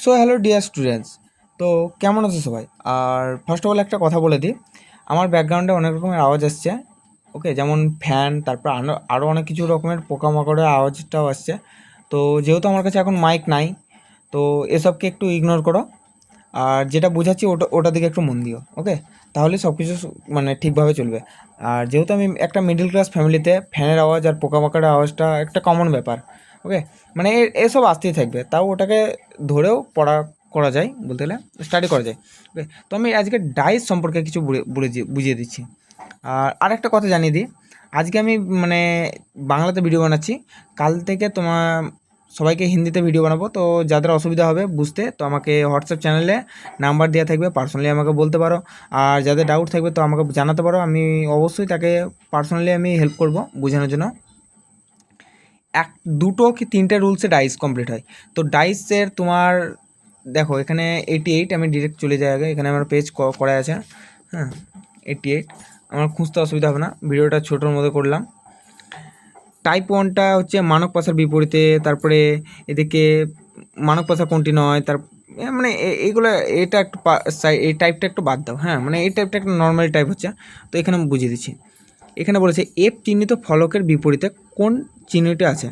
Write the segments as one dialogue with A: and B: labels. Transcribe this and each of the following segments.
A: So hello dear students, তো কেমন আছো সবাই? আর ফার্স্ট অফ অল একটা কথা বলে দিই, আমার ব্যাকগ্রাউন্ডে অনেক রকমের আওয়াজ আসছে। ওকে, যেমন ফ্যান, তারপর আরও অনেক কিছু রকমের পোকামাকড়ের আওয়াজটাও আসছে। তো যেহেতু আমার কাছে এখন মাইক নাই, তো এসবকে একটু ইগনোর করো। আর যেটা বোঝাচ্ছি ওটা দিকে একটু মন দিও। ওকে, তাহলে সব কিছু মানে ঠিকভাবে চলবে। আর যেহেতু আমি একটা মিডল ক্লাস ফ্যামিলিতে, ফ্যানের আওয়াজ আর পোকামাকড়ের আওয়াজটা একটা কমন ব্যাপার। ওকে, মানে এসব আসতেই থাকবে, তাও ওটাকে ধরেও পড়া করা যায়, বলতে গেলে স্টাডি করা যায়। ওকে, তো আমি আজকে ডাইস সম্পর্কে কিছু বুঝিয়ে দিচ্ছি। আর আরেকটা কথা জানিয়ে দিই, আজকে আমি মানে বাংলাতে ভিডিও বানাচ্ছি, কাল থেকে তোমার সবাইকে হিন্দিতে ভিডিও বানাবো। তো যাদের অসুবিধা হবে বুঝতে, তো আমাকে হোয়াটসঅ্যাপ চ্যানেলে নাম্বার দেওয়া থাকবে, পার্সোনালি আমাকে বলতে পারো। আর যাদের ডাউট থাকবে তো আমাকে জানাতে পারো, আমি অবশ্যই তাকে পার্সোনালি আমি হেল্প করব বোঝানোর জন্য। দুটো কি তিনটে রুলসে ডাইস কমপ্লিট হয়। তো ডাইসের তোমার দেখো এখানে 88, আমি ডিরেক্ট চলে যাই আগে, এখানে আমার পেজ করা আছে। হ্যাঁ, 88 আমার খুঁজতে অসুবিধা হবে না, ভিডিওটা ছোটোর মধ্যে করলাম। টাইপ ওয়ানটা হচ্ছে মানক পাশার বিপরীতে, তারপরে এদিকে মানক পাশা কোনটি নয়, তার মানে এইগুলো, এটা একটু এই টাইপটা একটু বাদ দাও। হ্যাঁ, মানে এই টাইপটা একটা নর্মাল টাইপ হচ্ছে। তো এখানে আমি বুঝিয়ে দিচ্ছি, এখানে বলেছে এফ চিহ্নিত ফলকের বিপরীতে কোন চিহ্নটি আছে।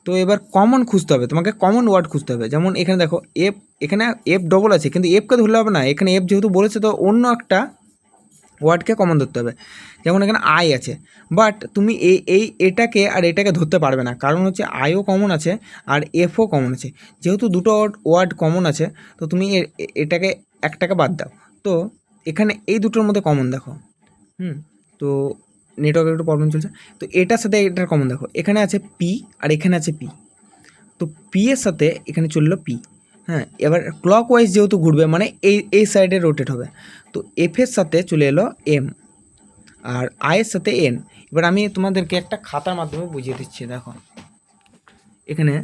A: তো এবার কমন খুঁজতে হবে, তোমাকে কমন ওয়ার্ড খুঁজতে হবে। যেমন এখানে দেখো এফ, এখানে এফ ডবল আছে, কিন্তু এফকে ধরলে হবে না, এখানে এফ যেহেতু বলেছে তো অন্য একটা ওয়ার্ডকে কমন ধরতে হবে। যেমন এখানে আই আছে, বাট তুমি এটাকে আর এটাকে ধরতে পারবে না, কারণ হচ্ছে আইও কমন আছে আর এফও কমন আছে। যেহেতু দুটো ওয়ার্ড কমন আছে, তো তুমি এটাকে একটাকে বাদ দাও। তো এখানে এই দুটোর মধ্যে কমন দেখো। তো নেটওয়ার্কের একটু প্রবলেম চলছে। তো এটার সাথে এটার কমন দেখো, এখানে আছে পি আর এখানে আছে পি। তো পি এর সাথে এখানে চললো পি। হ্যাঁ, এবার ক্লক ওয়াইজ যেহেতু ঘুরবে, মানে এই সাইডে রোটেট হবে। তো এফের সাথে চলে এলো এম, আর আয়ের সাথে এন। এবার আমি তোমাদেরকে একটা খাতার মাধ্যমে বুঝিয়ে দিচ্ছি। দেখো এখানে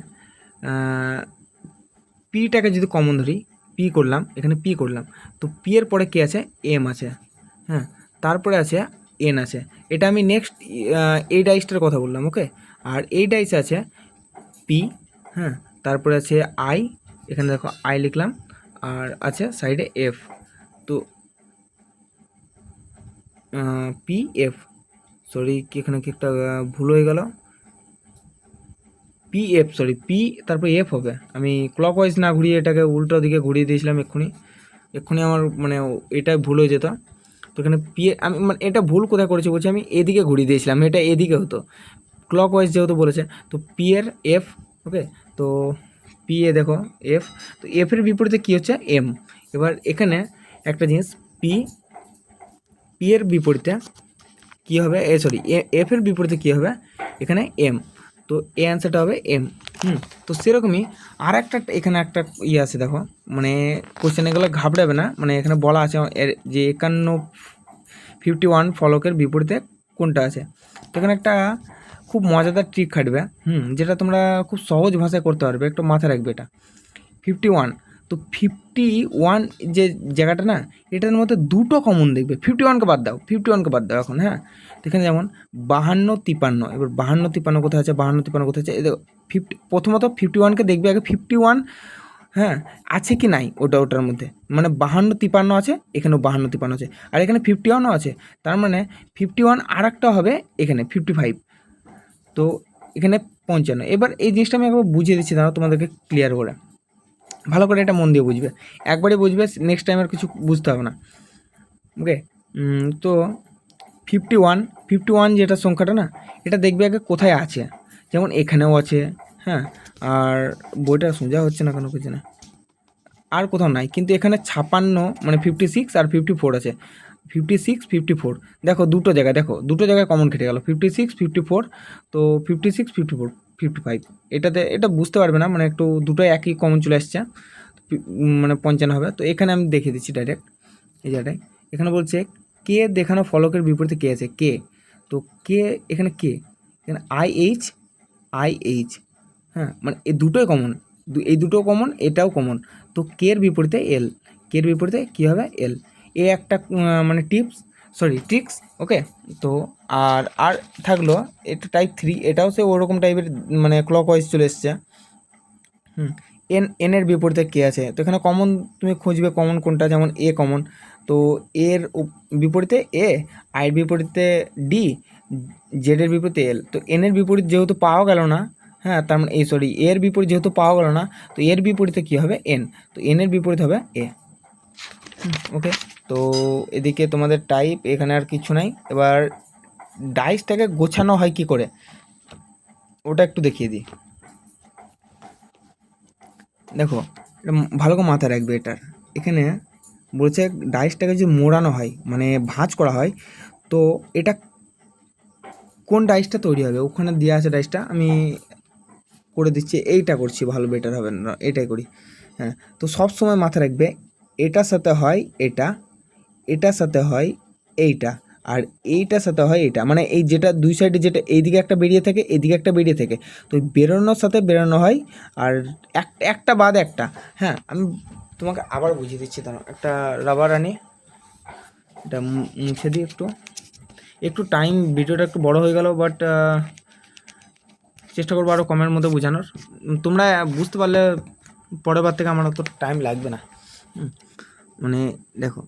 A: পিটাকে যদি কমন ধরি, পি করলাম, এখানে পি করলাম, তো পি এর পরে কী আছে, এম আছে। হ্যাঁ, তারপরে আছে এন আছে। এটা আমি নেক্সট এই ডাইসটার কথা বললাম। ওকে, আর এই ডাইসে আছে পি। হ্যাঁ, তারপরে আছে আই, এখানে দেখো আই লিখলাম, আর আছে সাইডে এফ। তো পি এফ, সরি কি এখানে কি একটা ভুল হয়ে গেল, পি এফ, সরি পি তারপর এফ হবে। আমি ক্লক ওয়াইজ না ঘুরিয়ে এটাকে উল্টো দিকে ঘুরিয়ে দিয়েছিলাম এক্ষুনি আমার মানে এটা ভুল হয়ে যেত। তো এখানে পি, আমি মানে এটা ভুল কোথায় করেছি বলছি, আমি এদিকে ঘুরিয়ে দিয়েছিলাম, এটা এদিকে হতো, ক্লক ওয়াইজ যেহেতু বলেছে। তো পি এর এফ। ওকে, তো পি এ দেখো এফ, তো এফের বিপরীতে কী হচ্ছে, এম। এবার এখানে একটা জিনিস, পি পি এর বিপরীতে কী হবে, সরি এফ এর বিপরীতে কী হবে, এখানে এম। তো এ অ্যান্সারটা হবে এম। তো সেরকমই আর একটা এখানে একটা ইয়ে আছে দেখো, মানে কোশ্চেন এগুলো ঘাবড়াবে না, মানে এখানে বলা আছে যে 51 ফলকের বিপরীতে কোনটা আছে। তো এখানে একটা খুব মজাদার ট্রিক খাটবে, যেটা তোমরা খুব সহজ ভাষায় করতে পারবে, একটু মাথায় রাখবে এটা। 51, তো 51 যে জায়গাটা না, এটার মধ্যে দুটো কমন দেখবে। 51কে বাদ দাও, 51কে বাদ দাও এখন। হ্যাঁ, এখানে যেমন 52, 53, এবার 52, 53 কোথায় আছে, 52, 53 কোথায় আছে, এই দেখো প্রথমত 51কে দেখবে আগে, 51 হ্যাঁ আছে কি নাই ওটার মধ্যে, মানে 52, 53 আছে, এখানেও 52, 53 আছে, আর এখানে 51ও আছে। তার মানে 51 আর একটা হবে এখানে 55। তো এখানে 55। এবার এই জিনিসটা আমি একবার বুঝিয়ে দিচ্ছি, দাঁড়াও তোমাদেরকে ক্লিয়ার করে, ভালো করে এটা মন দিয়ে বুঝবে, একবারে বুঝবে, নেক্সট টাইম আর কিছু বুঝতে হবে না। ওকে, তো 51 যেটা সংখ্যাটা না, এটা দেখবে আগে কোথায় আছে। যেমন এখানেও আছে, হ্যাঁ, আর বইটা সোজা হচ্ছে না কেন কিছু না, আর কোথাও নাই, কিন্তু এখানে 56 মানে 56 আর 54 আছে। 56, 54 দেখো দুটো জায়গায়, দেখো দুটো জায়গায় কমন কেটে গেল, 56, 54। তো 56, 54, 55, এটাতে এটা বুঝতে পারবে না, মানে একটু দুটোই একই কমন চলে আসছে, মানে 55 হবে। তো এখানে আমি দেখিয়ে দিচ্ছি ডাইরেক্ট এই জায়গাটায়। এখানে বলছে কে দেখানো ফলকের বিপরীতে কে আছে, কে। তো কে, এখানে কে, এখানে আই এইচ। হ্যাঁ, মানে এই দুটোই কমন, এই দুটো কমন, এটাও কমন। তো কের বিপরীতে এল, কের বিপরীতে কী হবে, এল। এ একটা মানে ট্রিক্স। ওকে, তো আর থাকলো এটা টাইপ 3, এটাও সে ওরকম টাইপের, মানে ক্লক ওয়াইজ চলে এসছে। এনের বিপরীতে কে আছে, তো এখানে কমন তুমি খুঁজবে কমন কোনটা, যেমন এ কমন, তো এর বিপরীতে এ, আইয়ের বিপরীতে ডি, জেডের বিপরীতে এল, তো এনের বিপরীত যেহেতু পাওয়া গেল না, হ্যাঁ তার মানে সরি এর বিপরীত যেহেতু পাওয়া গেল না, তো এর বিপরীতে কী হবে এন, তো এনের বিপরীত হবে এ। ওকে, তো এদিকে তোমাদের টাইপ, এখানে আর কিছু নাই। এবার ডাইসটাকে গোছানো হয় কি করে ওটা একটু দেখিয়ে দিই। দেখো এটা ভালো করে মাথায় রাখবে, এটার এখানে বলছে ডাইসটাকে যে মোড়ানো হয় মানে ভাঁজ করা হয়, তো এটা কোন ডাইসটা তৈরি হবে, ওখানে দেওয়া আছে ডাইসটা, আমি করে দিচ্ছি, এইটা করছি, ভালো বেটার হবে না, এটাই করি। হ্যাঁ, তো সব সময় মাথায় রাখবে এটার সাথে হয় এটা, এটার সাথে হয় এইটা, আর এইটার সাথে হয় এটা, মানে এই যেটা দুই সাইডে যেটা এইদিকে একটা বেরিয়ে থাকে এইদিকে একটা বেরিয়ে থাকে, তো বেরোনোর সাথে বেরোনো হয়, আর একটা বাদ একটা। হ্যাঁ, আমি তোমাকে আবার বুঝিয়ে দিচ্ছি, দাঁড়াও একটা রাবার আনি, এটা মুছে দিই একটু। একটু টাইম ভিডিওটা একটু বড় হয়ে গেল, বাট চেষ্টা করবো আরও কমের মধ্যে বোঝানোর, তোমরা বুঝতে পারলে পরের বার থেকে আমার অত টাইম লাগবে না। মানে দেখো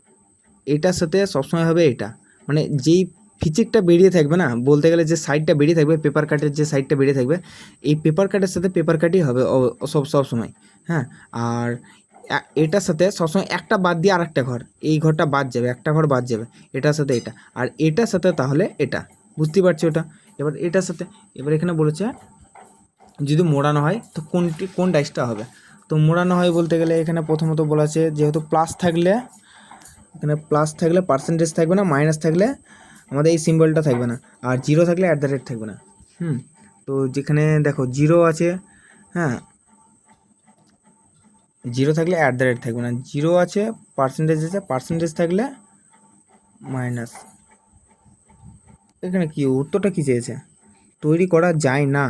A: এটার সাথে সবসময় হবে এটা, মানে যেই ফিচিকটা বেরিয়ে থাকবে না, বলতে গেলে যে সাইডটা বেরিয়ে থাকবে, পেপার কাটের যে সাইডটা বেরিয়ে থাকবে, এই পেপার কাটের সাথে পেপার কাটই হবে সব সময়। হ্যাঁ, আর এটার সাথে সবসময় একটা বাদ দিয়ে আর একটা ঘর, এই ঘরটা বাদ যাবে, একটা ঘর বাদ যাবে, এটার সাথে এটা, আর এটার সাথে তাহলে এটা, বুঝতেই পারছি ওটা। এবার এটার সাথে, এবার এখানে বলেছে যদি মোড়ানো হয় তো কোন ডাইসটা হবে, তো মোড়ানো হয় বলতে গেলে এখানে প্রথমত বলা আছে যেহেতু প্লাস থাকলে, এখানে প্লাস থাকলে পার্সেন্টেজ থাকবে না, মাইনাস থাকলে আমাদের এই সিম্বলটা থাকবে না, আর জিরো থাকলে @ থাকবে না। তো যেখানে দেখো জিরো আছে, হ্যাঁ জিরো থাকলে @ থাকবে না, জিরো আছে পার্সেন্টেজ আছে, পার্সেন্টেজ থাকলে মাইনাস। এখানে কি উত্তরটা কী চেয়েছে, তৈরি করা যায় না,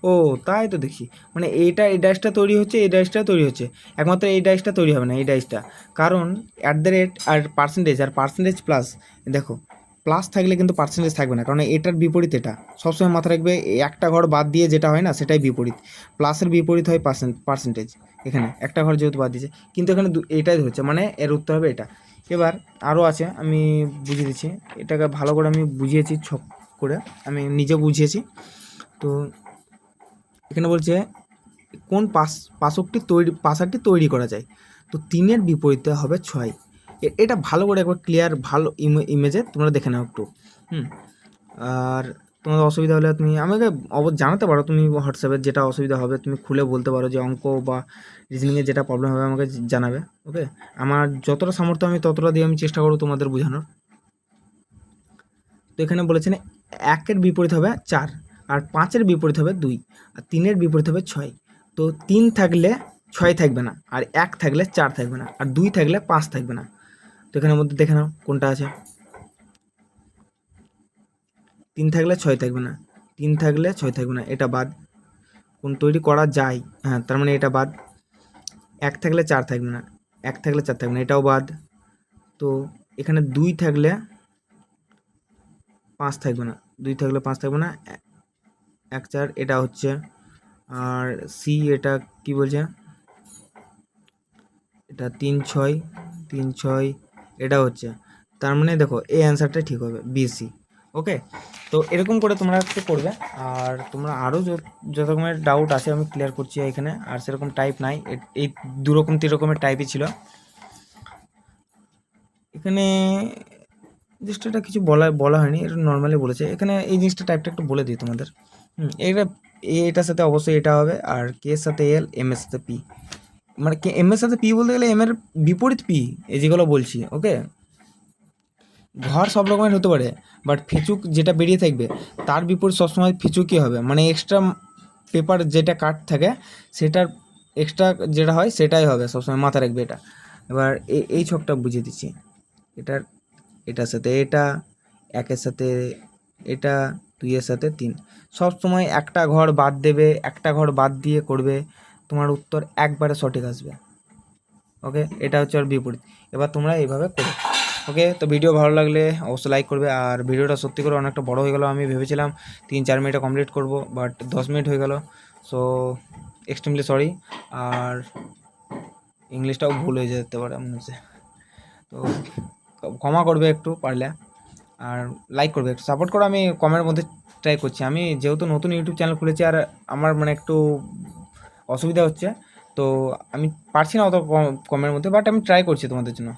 A: ও তাই তো দেখি, মানে এইটা এই ডাইসটা তৈরি হচ্ছে, এই ডাইসটা তৈরি হচ্ছে, একমাত্র এই ডাইসটা তৈরি হবে না, এই ডাইসটা, কারণ @ আর পার্সেন্টেজ প্লাস, দেখো প্লাস থাকলে কিন্তু পার্সেন্টেজ থাকবে না, কারণ এটার বিপরীত এটা, সবসময় মাথা রাখবে একটা ঘর বাদ দিয়ে যেটা হয় না সেটাই বিপরীত, প্লাসের বিপরীত হয় পার্সেন্টেজ, এখানে একটা ঘর যেহেতু বাদ দিয়েছে, কিন্তু এখানে এটাই ধরছে, মানে এর উত্তর হবে এটা। এবার আরও আছে, আমি বুঝিয়ে দিচ্ছি, এটাকে ভালো করে আমি বুঝিয়েছি ছক করে, আমি নিজে বুঝিয়েছি। তো এখানে বলছে কোন পাসারটি তৈরি করা যায়, তো 3-এর বিপরীতে হবে 6, এটা ভালো করে একবার ক্লিয়ার ভালো ইমেজে তোমরা দেখে নাও একটু। আর তোমাদের অসুবিধা হলে তুমি আমাকে জানাতে পারো, তুমি হোয়াটসঅ্যাপে যেটা অসুবিধা হবে তুমি খুলে বলতে পারো, যে অঙ্ক বা রিজনিংয়ে যেটা প্রবলেম হবে আমাকে জানাবে। ওকে, আমার যতটা সামর্থ্য আমি ততটা দিয়ে আমি চেষ্টা করবো তোমাদের বোঝানোর। তো এখানে বলেছেন 1-এর বিপরীত হবে 4, আর 5-এর বিপরীত হবে 2, আর 3-এর বিপরীত হবে 6, তো 3 থাকলে 6 থাকবে না, আর 1 থাকলে 4 থাকবে না, আর 2 থাকলে 5 থাকবে না, তো এখানের মধ্যে দেখে নাও কোনটা আছে। 3 থাকলে 6 থাকবে না, 3 থাকলে 6 থাকবে না, এটা বাদ, কোন তৈরি করা যায়, হ্যাঁ তার মানে এটা বাদ, 1 থাকলে 4 থাকবে না, 1 থাকলে 4 থাকবে না, এটাও বাদ, তো এখানে 2 থাকলে 5 থাকবে না, 2 থাকলে 5 থাকবে না, 1 4 এটা হচ্ছে, আর সি এটা কি বলছে, এটা 3 6 3 6 এটা হচ্ছে, তার মানে দেখো এই অ্যান্সারটা ঠিক হবে BC। ওকে, তো এরকম করে তোমরা একটু করবে, আর তোমরা আরও যত রকমের ডাউট আছে আমি ক্লিয়ার করছি এখানে, আর সেরকম টাইপ নাই, এই 2 রকমের টাইপই ছিল এখানে, জাস্ট এটা কিছু বলা হয়নি, এটা নর্মালি বলেছে এখানে, এই জিনিসটা টাইপটা একটু বলে দিই তোমাদের। এটা এটার সাথে অবশ্যই এটা হবে, আর কে এর সাথে L, M এর সাথে P, মানে কে এম এর সাথে P বলতে গেলে M এর বিপরীত P, এই যেগুলো বলছি। ওকে, ঘর সব রকমের হতে পারে, বাট ফিচুক যেটা বেরিয়ে থাকবে তার বিপরীত সবসময় ফিচুকই হবে, মানে এক্সট্রা পেপার যেটা কাট থাকে সেটার এক্সট্রা যেটা হয় সেটাই হবে সবসময়, মাথা রাখবে এটা। এবার এই ছকটা বুঝিয়ে দিচ্ছি, এটার সাথে এটা, 1-এর সাথে এটা, 2-এর সাথে 3, সব সময় একটা ঘর বাদ দেবে, একটা ঘর বাদ দিয়ে করবে, তোমার উত্তর একবারে সঠিক আসবে। ওকে, এটা হচ্ছে ওর বিপরীত। এবার তোমরা এইভাবে করো। ওকে, তো ভিডিও ভালো লাগলে অবশ্যই লাইক করবে, আর ভিডিওটা সত্যি করে অনেকটা বড় হয়ে গেল, আমি ভেবেছিলাম 3-4 মিনিটে কমপ্লিট করব, বাট 10 মিনিট হয়ে গেল। So extremely sorry. আর ইংলিশটাও ভুল হয়ে যেতে পারে মনে হচ্ছে, তো ক্ষমা করবে একটু পারলে, আর লাইক করবে, একটু সাপোর্ট করো। আমি কমের মধ্যে ট্রাই করছি, আমি যেহেতু নতুন ইউটিউব চ্যানেল খুলেছি আর আমার মানে একটু অসুবিধা হচ্ছে, তো আমি পারছি না অত কমের মধ্যে, বাট আমি ট্রাই করছি তোমাদের জন্য।